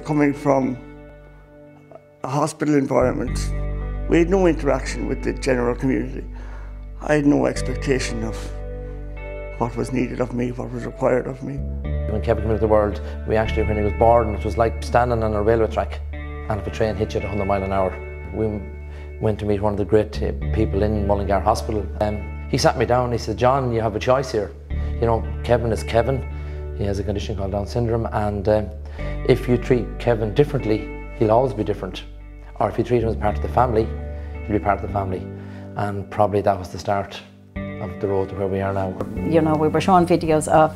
coming from a hospital environment, we had no interaction with the general community. I had no expectation of what was needed of me, what was required of me. When Kevin came into the world, we actually, when he was born, it was like standing on a railway track, and if a train hit you at 100 miles an hour. We went to meet one of the great people in Mullingar Hospital. He sat me down, he said, "John, you have a choice here. You know, Kevin is Kevin. He has a condition called Down syndrome, and if you treat Kevin differently, he'll always be different. Or if you treat him as part of the family, he'll be part of the family." And probably that was the start of the road to where we are now. You know, we were showing videos of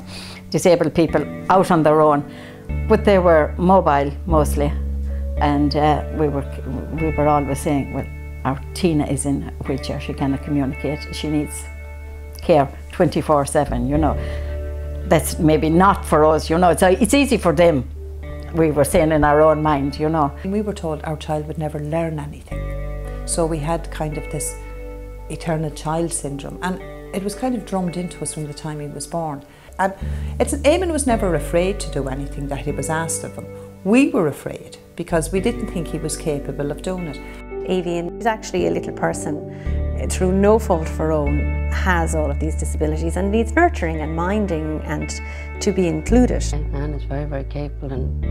disabled people out on their own, but they were mobile mostly, and we were always saying, well, our Tina is in a wheelchair, she cannot communicate, she needs care 24/7, you know. That's maybe not for us, you know, it's easy for them, we were saying in our own mind, you know. We were told our child would never learn anything, so we had kind of this eternal child syndrome, and it was kind of drummed into us from the time he was born. And Eamon was never afraid to do anything that he was asked of him. We were afraid because we didn't think he was capable of doing it. Avian is actually a little person, through no fault of her own, has all of these disabilities and needs nurturing and minding and to be included. Anne is very, very capable and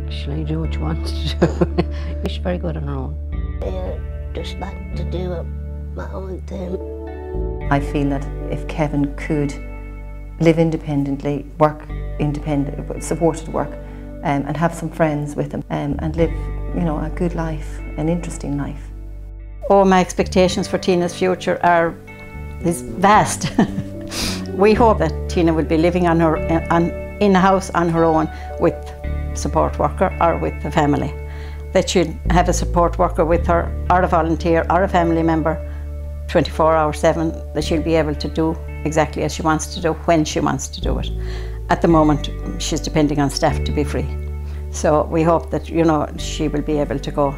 actually do what she wants to do. She's very good on her own. Just like to do it my own thing. I feel that if Kevin could live independently, work independent, supported work, and have some friends with him, and live, you know, a good life, an interesting life. Oh, my expectations for Tina's future is vast. We hope that Tina will be living in a house on her own with a support worker or with the family. That she'll have a support worker with her, or a volunteer, or a family member, 24/7, that she'll be able to do exactly as she wants to do, when she wants to do it. At the moment, she's depending on staff to be free. So we hope that, you know, she will be able to go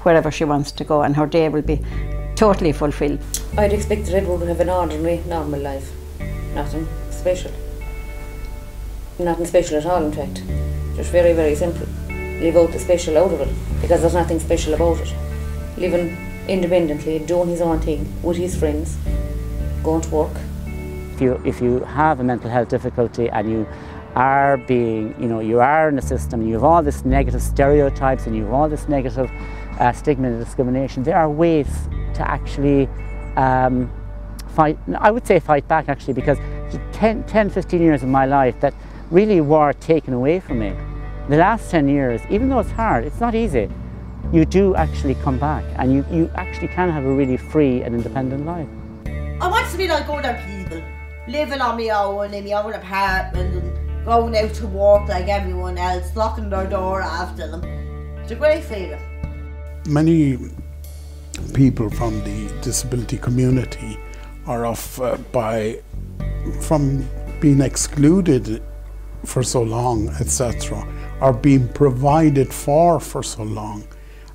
wherever she wants to go, and her day will be totally fulfilled. I'd expect that everyone would have an ordinary, normal life. Nothing special. Nothing special at all, in fact. Just very, very simple. Leave out the special out of it, because there's nothing special about it. Living independently, doing his own thing with his friends, going to work. If you have a mental health difficulty and you are being, you know, you are in the system, you have all this negative stereotypes and you have all this negative stigma and discrimination, there are ways to actually fight, I would say fight back actually, because 10-15 years of my life that really were taken away from me. The last 10 years, even though it's hard, it's not easy, you do actually come back and you actually can have a really free and independent life. I want to be like other people, living on my own in my own apartment and going out to work like everyone else, locking their door after them. It's a great feeling. Many people from the disability community are off from being excluded for so long, etc., or being provided for so long,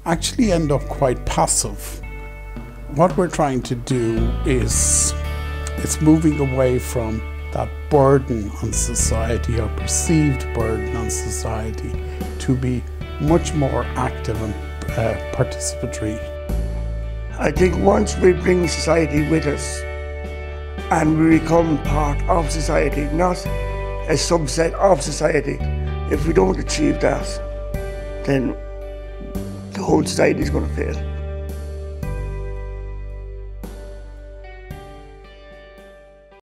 actually end up quite passive. What we're trying to do is, it's moving away from that burden on society or perceived burden on society to be much more active and participatory. I think once we bring society with us and we become part of society, not a subset of society, if we don't achieve that, then the whole society is going to fail.